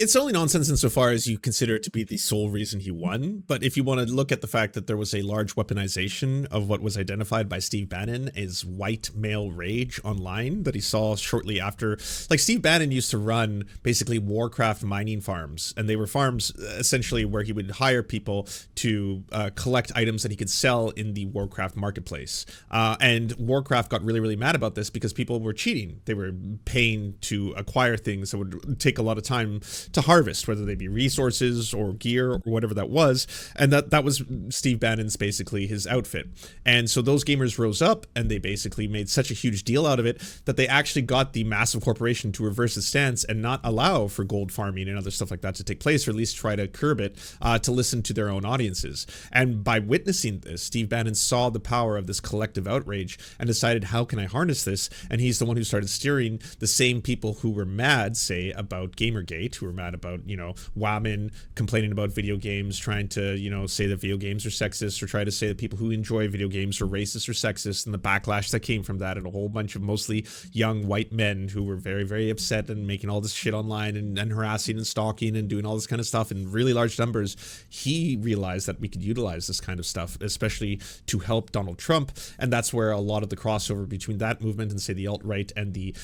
Speaker 2: It's only nonsense insofar as you consider it to be the sole reason he won. But if you want to look at the fact that there was a large weaponization of what was identified by Steve Bannon as white male rage online that he saw shortly after, like, Steve Bannon used to run basically Warcraft mining farms, and they were farms essentially where he would hire people to collect items that he could sell in the Warcraft marketplace. And Warcraft got really, really mad about this because people were cheating. They were paying to acquire things that would take a lot of time to harvest, whether they be resources or gear or whatever that was. And that was Steve Bannon's basically his outfit. And so those gamers rose up and they basically made such a huge deal out of it that they actually got the massive corporation to reverse its stance and not allow for gold farming and other stuff like that to take place, or at least try to curb it, to listen to their own audiences. And by witnessing this, Steve Bannon saw the power of this collective outrage and decided, how can I harness this? And he's the one who started steering the same people who were mad, say, about Gamergate, who were mad about, you know, women complaining about video games, trying to, you know, say that video games are sexist, or try to say that people who enjoy video games are racist or sexist, and the backlash that came from that, and a whole bunch of mostly young white men who were very, very upset and making all this shit online and harassing and stalking and doing all this kind of stuff in really large numbers. He realized that we could utilize this kind of stuff, especially to help Donald Trump, and that's where a lot of the crossover between that movement and, say, the alt-right and the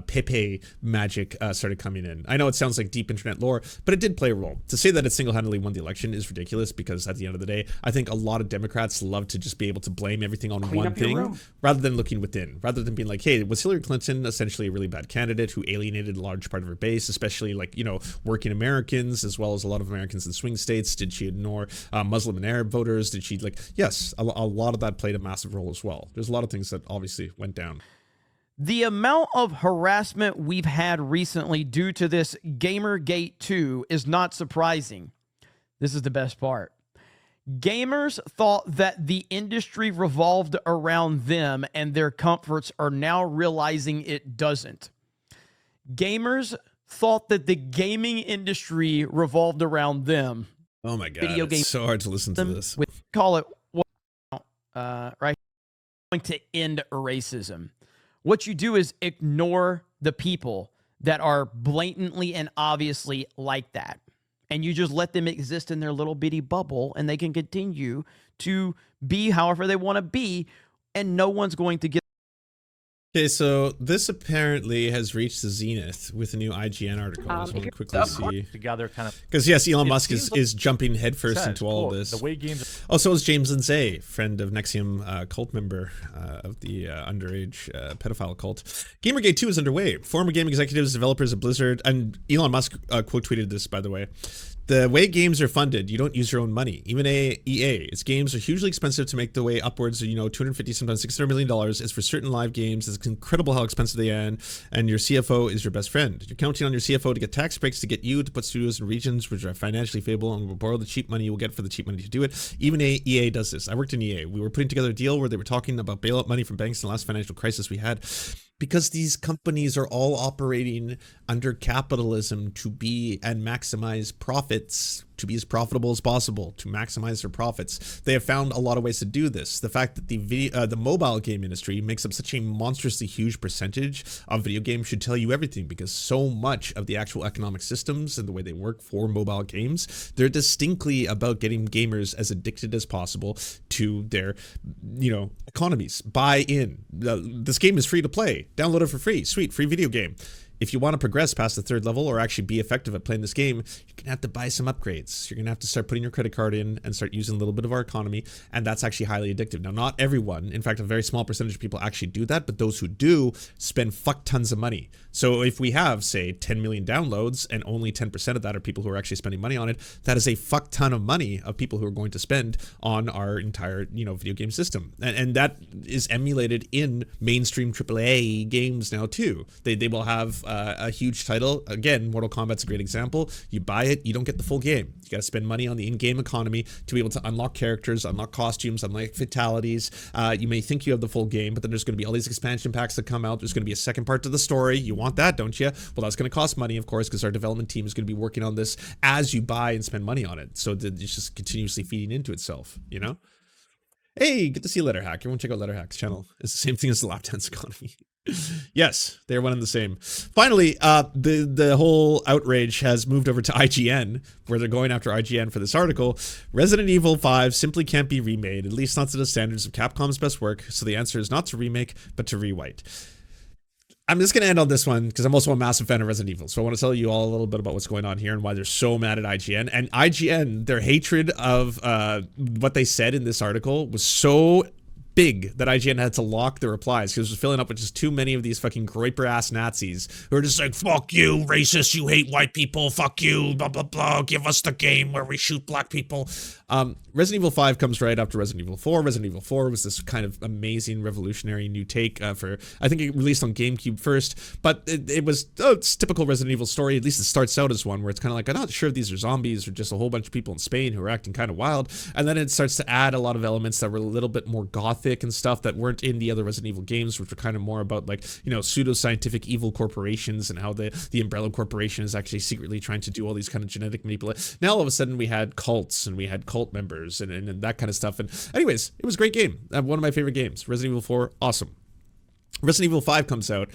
Speaker 2: Pepe magic started coming in. I know it sounds like deep internet lore, but it did play a role. To say that it single-handedly won the election is ridiculous, because at the end of the day, I think a lot of Democrats love to just be able to blame everything on one thing rather than looking within, rather than being like, hey, was Hillary Clinton essentially a really bad candidate who alienated a large part of her base, especially, like, you know, working Americans as well as a lot of Americans in swing states? Did she ignore Muslim and Arab voters? Did she, like, yes, a lot of that played a massive role as well. There's a lot of things that obviously went down.
Speaker 12: The amount of harassment we've had recently due to this Gamergate 2 is not surprising. This is the best part. Gamers thought that the industry revolved around them, and their comforts are now realizing it doesn't. Gamers thought that the gaming industry revolved around them.
Speaker 2: Oh my God, it's so hard to listen to this.
Speaker 12: We call it, right, going to end racism. What you do is ignore the people that are blatantly and obviously like that. And you just let them exist in their little bitty bubble, and they can continue to be however they want to be, and no one's going to get.
Speaker 2: Okay, so this apparently has reached the zenith with a new IGN article. I just want to quickly see.
Speaker 9: Together, kind of.
Speaker 2: Because yes, Elon Musk is jumping headfirst into all of this.
Speaker 9: The way games.
Speaker 2: Also, is James Lindsay, friend of Nexium cult member of the underage pedophile cult. Gamergate 2 is underway. Former game executives, developers of Blizzard, and Elon Musk quote tweeted this, by the way. The way games are funded, you don't use your own money. Even EA, its games are hugely expensive to make the way upwards of, you know, $250, sometimes $600 million. As for certain live games, it's incredible how expensive they are, and your CFO is your best friend. You're counting on your CFO to get tax breaks to get you to put studios in regions which are financially favorable and will borrow the cheap money you will get for the cheap money to do it. Even EA does this. I worked in EA. We were putting together a deal where they were talking about bailout money from banks in the last financial crisis we had. Because these companies are all operating under capitalism to be and maximize profits to be as profitable as possible, to maximize their profits. They have found a lot of ways to do this. The fact that the mobile game industry makes up such a monstrously huge percentage of video games should tell you everything, because so much of the actual economic systems and the way they work for mobile games, they're distinctly about getting gamers as addicted as possible to their, economies. Buy in. This game is free to play. Download it for free. Sweet, free video game. If you want to progress past the 3rd level or actually be effective at playing this game, you're going to have to buy some upgrades. You're going to have to start putting your credit card in and start using a little bit of our economy, and that's actually highly addictive. Now, not everyone, in fact, a very small percentage of people actually do that, but those who do spend fuck tons of money. So if we have, say, 10 million downloads and only 10% of that are people who are actually spending money on it, that is a fuck ton of money of people who are going to spend on our entire, video game system. And that is emulated in mainstream AAA games now too. They will have a huge title. Again, Mortal Kombat's a great example. You buy it, you don't get the full game. You got to spend money on the in-game economy to be able to unlock characters, unlock costumes, unlock fatalities. You may think you have the full game, but then there's going to be all these expansion packs that come out. There's going to be a second part to the story. You want that, don't you? Well, that's going to cost money, of course, because our development team is going to be working on this as you buy and spend money on it. So it's just continuously feeding into itself, Hey, good to see Letterhack. Everyone check out Letterhack's channel. It's the same thing as the lap dance economy. Yes, they're one and the same. Finally, the whole outrage has moved over to IGN, where they're going after IGN for this article. Resident Evil 5 simply can't be remade, at least not to the standards of Capcom's best work, so the answer is not to remake, but to rewrite. I'm just going to end on this one because I'm also a massive fan of Resident Evil. So I want to tell you all a little bit about what's going on here and why they're so mad at IGN. And IGN, their hatred of what they said in this article was so big that IGN had to lock the replies because it was filling up with just too many of these fucking groiper ass Nazis who are just like, fuck you, racist, you hate white people, fuck you, blah, blah, blah, give us the game where we shoot black people. Resident Evil 5 comes right after Resident Evil 4. Resident Evil 4 was this kind of amazing, revolutionary new take for, I think it released on GameCube first, but it was it's typical Resident Evil story. At least it starts out as one where it's kind of like, I'm not sure if these are zombies or just a whole bunch of people in Spain who are acting kind of wild. And then it starts to add a lot of elements that were a little bit more gothic and stuff that weren't in the other Resident Evil games, which were kind of more about like, pseudo-scientific evil corporations and how the Umbrella Corporation is actually secretly trying to do all these kind of genetic manipulation. Now all of a sudden we had cults and we had cult members and that kind of stuff. And anyways, it was a great game. One of my favorite games. Resident Evil 4, awesome. Resident Evil 5 comes out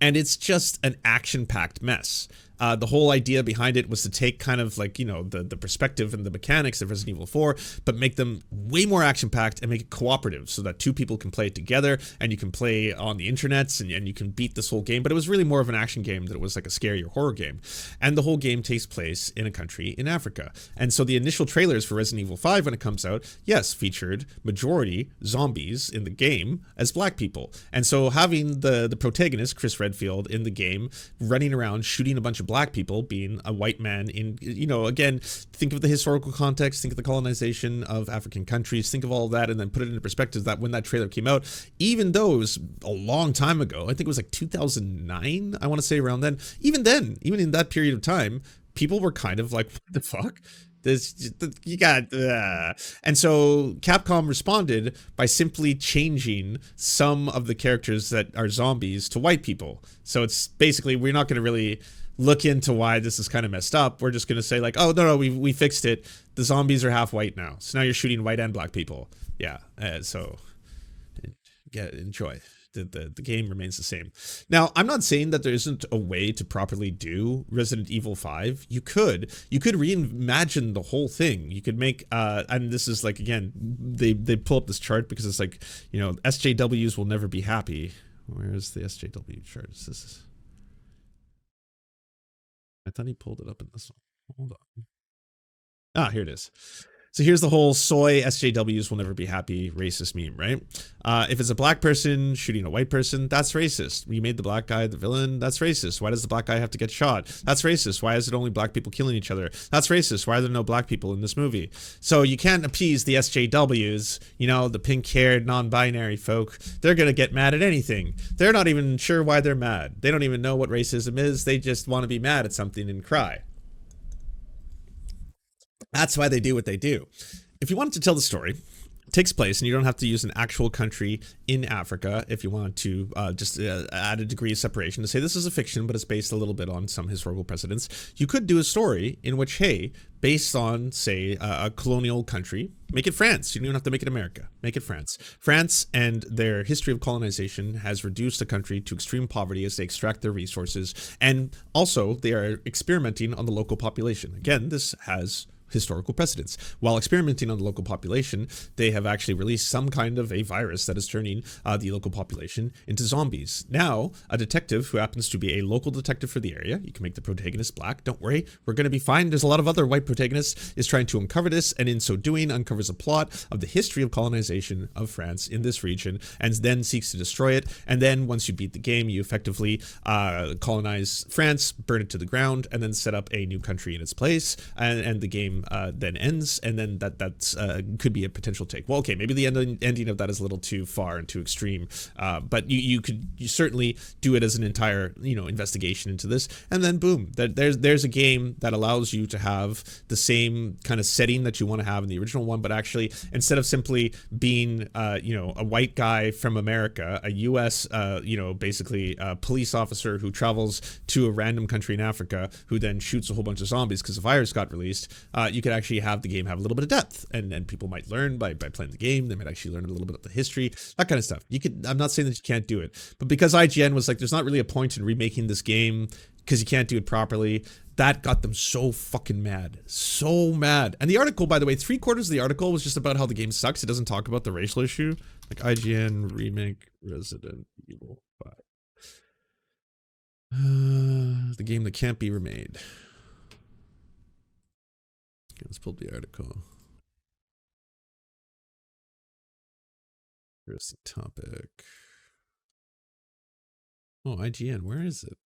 Speaker 2: and it's just an action-packed mess. The whole idea behind it was to take kind of like, the perspective and the mechanics of Resident Evil 4, but make them way more action-packed and make it cooperative so that two people can play it together and you can play on the internets and you can beat this whole game. But it was really more of an action game than it was like a scary or horror game. And the whole game takes place in a country in Africa. And so the initial trailers for Resident Evil 5 when it comes out, yes, featured majority zombies in the game as black people. And so having the protagonist, Chris Redfield, in the game running around shooting a bunch of black people, being a white man in, again, think of the historical context, think of the colonization of African countries, think of all of that, and then put it into perspective that when that trailer came out, even though it was a long time ago, I think it was like 2009, I want to say around then, even in that period of time, people were kind of like, what the fuck? You got, and so Capcom responded by simply changing some of the characters that are zombies to white people. So it's basically, we're not going to really look into why this is kind of messed up. We're just going to say like, oh, no, we fixed it. The zombies are half white now. So now you're shooting white and black people. Yeah. So enjoy. The game remains the same. Now, I'm not saying that there isn't a way to properly do Resident Evil 5. You could reimagine the whole thing. You could make, and this is like, again, they pull up this chart because it's like, SJWs will never be happy. Where's the SJW chart? I thought he pulled it up in this one. Hold on. Ah, here it is. So here's the whole soy SJWs will never be happy racist meme, right? If it's a black person shooting a white person, that's racist. You made the black guy the villain, that's racist. Why does the black guy have to get shot? That's racist. Why is it only black people killing each other? That's racist. Why are there no black people in this movie? So you can't appease the SJWs, the pink-haired, non-binary folk. They're going to get mad at anything. They're not even sure why they're mad. They don't even know what racism is. They just want to be mad at something and cry. That's why they do what they do. If you wanted to tell the story, takes place, and you don't have to use an actual country in Africa if you want to just add a degree of separation to say this is a fiction, but it's based a little bit on some historical precedents. You could do a story in which, hey, based on, say, a colonial country, make it France. You don't even have to make it America. Make it France. France and their history of colonization has reduced a country to extreme poverty as they extract their resources, and also they are experimenting on the local population. Again, this has historical precedents. While experimenting on the local population, they have actually released some kind of a virus that is turning the local population into zombies. Now, a detective who happens to be a local detective for the area, you can make the protagonist black, don't worry, we're going to be fine. There's a lot of other white protagonists, is trying to uncover this, and in so doing uncovers a plot of the history of colonization of France in this region, and then seeks to destroy it. And then once you beat the game, you effectively colonize France, burn it to the ground, and then set up a new country in its place, and the game then ends, and then that's could be a potential take. Well, okay, maybe the ending of that is a little too far and too extreme, but you certainly do it as an entire investigation into this, and then boom, there's a game that allows you to have the same kind of setting that you want to have in the original one, but actually instead of simply being a white guy from America, a U.S. Basically a police officer who travels to a random country in Africa who then shoots a whole bunch of zombies because the virus got released. You could actually have the game have a little bit of depth, and people might learn by playing the game. They might actually learn a little bit of the history, that kind of stuff. I'm not saying that you can't do it, but because IGN was like, there's not really a point in remaking this game because you can't do it properly, that got them so fucking mad. So mad. And the article, by the way, 3/4 of the article was just about how the game sucks. It doesn't talk about the racial issue. Like IGN remake Resident Evil 5. The game that can't be remade. Okay, let's pull up the article. Here's the topic. Oh, IGN, where is it?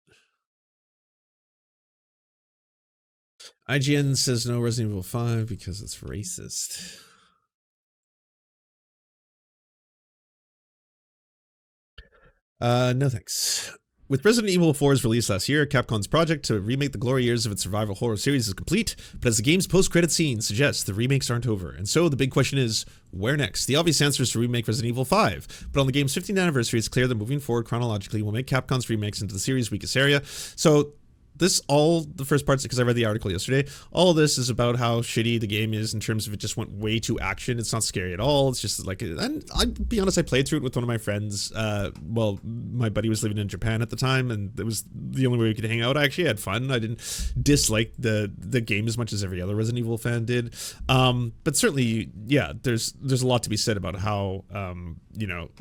Speaker 2: IGN says no Resident Evil 5 because it's racist. No thanks. With Resident Evil 4's release last year, Capcom's project to remake the glory years of its survival horror series is complete, but as the game's post-credit scene suggests, the remakes aren't over. And so the big question is, where next? The obvious answer is to remake Resident Evil 5, but on the game's 15th anniversary, it's clear that moving forward chronologically will make Capcom's remakes into the series' weakest area. So the first parts, because I read the article yesterday, all of this is about how shitty the game is in terms of it just went way too action. It's not scary at all. It's just like, and I'll be honest, I played through it with one of my friends. My buddy was living in Japan at the time, and it was the only way we could hang out. I actually had fun. I didn't dislike the game as much as every other Resident Evil fan did. But certainly, yeah, there's a lot to be said about how,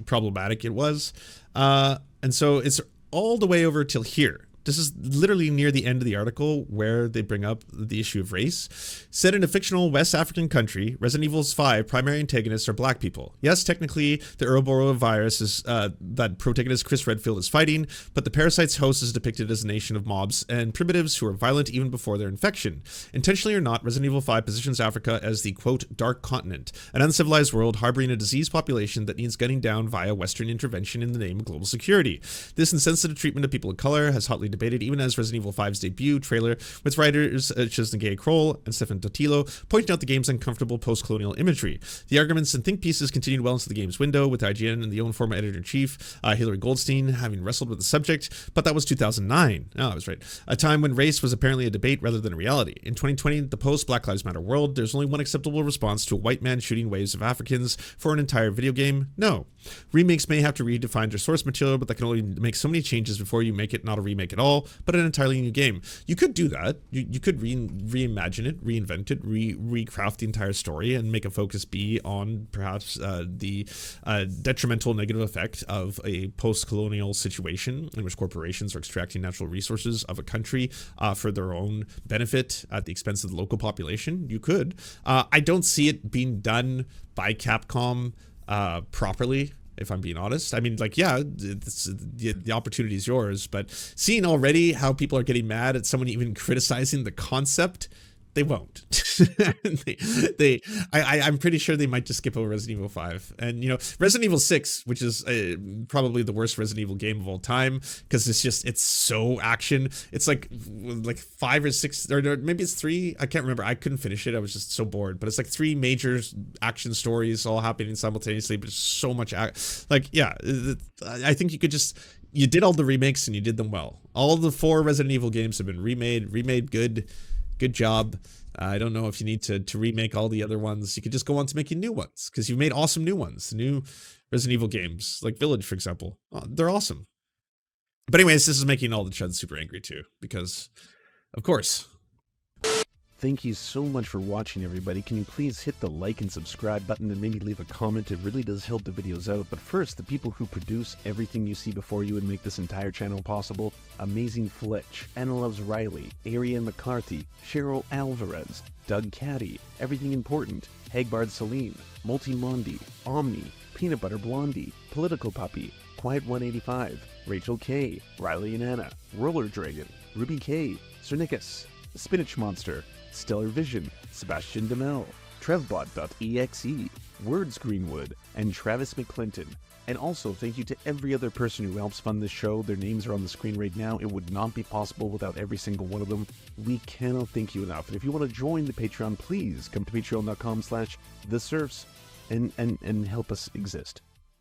Speaker 2: problematic it was. And so it's all the way over till here. This is literally near the end of the article where they bring up the issue of race. Set in a fictional West African country, Resident Evil's 5 primary antagonists are black people. Yes, technically, the Ouroboros virus is that protagonist Chris Redfield is fighting, but the parasite's host is depicted as a nation of mobs and primitives who are violent even before their infection. Intentionally or not, Resident Evil 5 positions Africa as the, quote, dark continent, an uncivilized world harboring a diseased population that needs gunning down via Western intervention in the name of global security. This insensitive treatment of people of color has hotly debated even as Resident Evil 5's debut trailer, with writers Chesnege Kroll and Stefan Totilo pointing out the game's uncomfortable post-colonial imagery. The arguments and think pieces continued well into the game's window, with IGN and the own former editor-in-chief, Hilary Goldstein, having wrestled with the subject, but that was 2009. Oh, I was right. A time when race was apparently a debate rather than a reality. In 2020, the post-Black Lives Matter world, there's only one acceptable response to a white man shooting waves of Africans for an entire video game. No. Remakes may have to redefine their source material, but that can only make so many changes before you make it not a remake at all, but an entirely new game. You could do that. You could reimagine it, reinvent it, recraft the entire story, and make a focus be on perhaps the detrimental negative effect of a post-colonial situation in which corporations are extracting natural resources of a country for their own benefit at the expense of the local population. You could. I don't see it being done by Capcom properly, if I'm being honest. I mean, like, yeah, the opportunity is yours, but seeing already how people are getting mad at someone even criticizing the concept They won't. I'm pretty sure they might just skip over Resident Evil 5. And, you know, Resident Evil 6, which is probably the worst Resident Evil game of all time, because it's so action. It's like 5 or 6, or maybe it's 3. I can't remember. I couldn't finish it. I was just so bored. But it's like 3 major action stories all happening simultaneously, but so much. I think you did all the remakes and you did them well. All the 4 Resident Evil games have been remade good job. I don't know if you need to remake all the other ones. You could just go on to making new ones, because you've made awesome new ones. The new Resident Evil games, like Village, for example. Oh, they're awesome. But anyways, this is making all the chuds super angry too, because, of course.
Speaker 13: Thank you so much for watching, everybody. Can you please hit the like and subscribe button and maybe leave a comment? It really does help the videos out. But first, the people who produce everything you see before you and make this entire channel possible: Amazing Fletch, Anna Loves Riley, Ariane McCarthy, Cheryl Alvarez, Doug Caddy, Everything Important, Hagbard Celine, Multi Mondi, Omni, Peanut Butter Blondie, Political Puppy, Quiet 185, Rachel K, Riley and Anna, Roller Dragon, Ruby K, Cernicus, Spinach Monster, Stellar Vision, Sebastian Demel, Trevbot.exe, Words Greenwood, and Travis McClinton. And also, thank you to every other person who helps fund this show. Their names are on the screen right now. It would not be possible without every single one of them. We cannot thank you enough. And if you want to join the Patreon, please come to patreon.com/theserfs and help us exist.